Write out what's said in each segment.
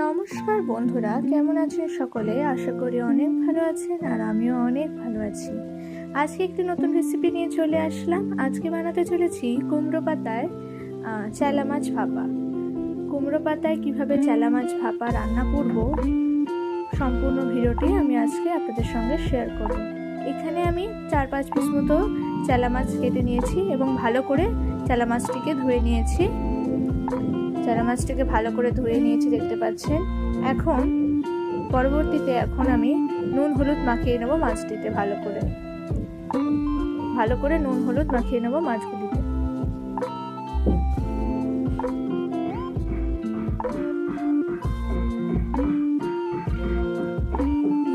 নমস্কার বন্ধুরা, কেমন আছেন সকলে? আশা করি অনেক ভালো আছেন আর আমিও অনেক ভালো আছি। আজকে একটি নতুন রেসিপি নিয়ে চলে আসলাম। আজকে বানাতে চলেছি কুমড়ো পাতায় চেলা মাছ ভাপা। কুমড়ো পাতায় কীভাবে চেলা মাছ ভাপা রান্না করব সম্পূর্ণ ভিডিওটি আমি আজকে আপনাদের সঙ্গে শেয়ার করব। এখানে আমি 4-5 পিস মতো চেলা মাছ কেটে নিয়েছি এবং ভালো করে চেলা মাছটিকে ধুয়ে নিয়েছি। চেলা মাছটাকে ভালো করে ধুয়ে নিয়েছি, দেখতে পাচ্ছেন। এখন পরবর্তীতে আমি নুন হলুদ মাখিয়ে নেব মাছটিতে। ভালো করে নুন হলুদ মাখিয়ে নেব মাছগুলিতে।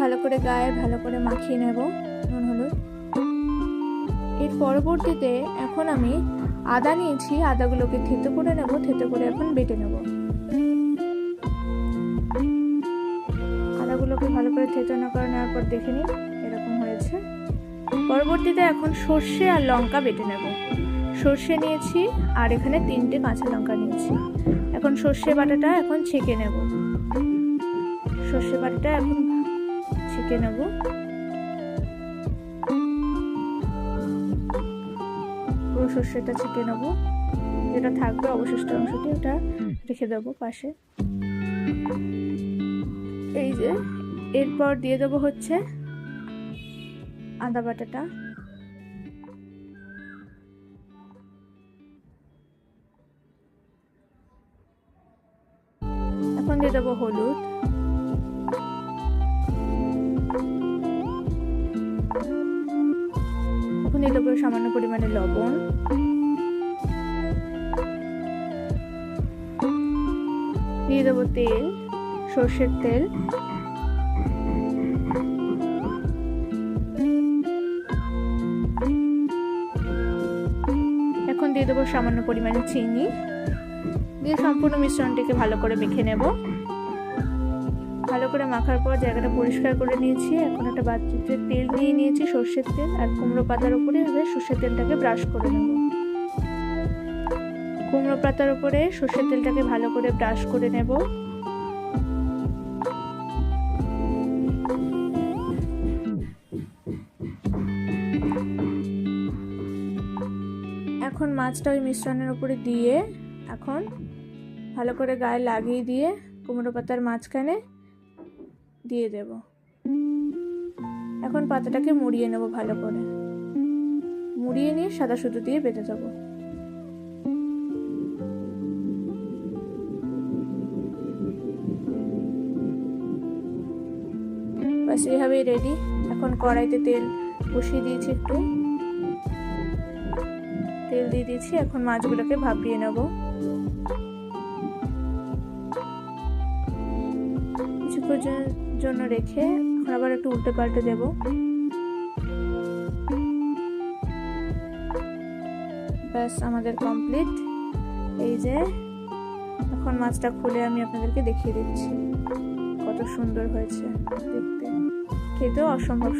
ভালো করে গায়ে ভালো করে মাখিয়ে নেব নুন হলুদ। এর পরবর্তীতে এখন আমি আদা নিয়েছি, আদাগুলোকে থেতো করে নেব, থেতো করে এখন বেটে নেব। আদাগুলোকে ভালো করে থেতো নেওয়ার পর দেখে নিন এরকম হয়েছে। পরবর্তীতে এখন সর্ষে আর লঙ্কা বেটে নেব। সর্ষে নিয়েছি আর এখানে 3টে কাঁচা লঙ্কা নিয়েছি। এখন সর্ষে বাটাটা এখন ছেঁকে নেব। সর্ষে বাটাটা এখন ছেঁকে নেব। পুরো সর্ষেটা ছেঁকে নেব, যেটা থাকবে অবশিষ্ট অংশটি ওটা রেখে দেবো পাশে। এই যে এরপর দিয়ে দেবো হচ্ছে আদা বাটাটা। এখন দিয়ে দেবো হলুদ, এখন দিয়ে দেবো সামান্য পরিমাণে লবণ, দিয়ে দেবো তেল, সর্ষের তেল, এখন দিয়ে দেবো সামান্য পরিমাণে চিনি, দিয়ে সম্পূর্ণ মিশ্রণটিকে ভালো করে মেখে নেব। ভালো করে মাখার পর জায়গাটা পরিষ্কার করে নিয়েছি। এখন একটা বাটিতে তেল নিয়ে নিয়েছি, সর্ষের তেল, আর কুমড়ো পাতার উপরে সর্ষের তেলটাকে ব্রাশ করে নেব। কুমড়ো পাতার উপরে সর্ষের তেলটাকে ভালো করে ব্রাশ করে নেব। এখন মাছটা ওই মিশ্রণের উপরে দিয়ে এখন ভালো করে গায়ে লাগিয়ে দিয়ে কুমড়ো পাতার মাঝখানে দিয়ে দেব। এখন পাতাটাকে মুড়িয়ে নেব, ভালো করে মুড়িয়ে নিয়ে সাদা সুতো দিয়ে বেঁধে দেবো। বাস এইভাবেই রেডি। এখন কড়াইতে তেল বসিয়ে দিয়েছি, একটু তেল দিয়ে দিয়েছি। এখন মাছগুলোকে ভাপিয়ে নেব। কিছুক্ষণের জন্য রেখে এখন আবার একটু উল্টে পাল্টে দেব। ব্যাস আমাদের কমপ্লিট। এই যে এখন মাছটা খুলে আমি আপনাদেরকে দেখিয়ে দিচ্ছি কত সুন্দর হয়েছে দেখতে, খেতেও অসম্ভব।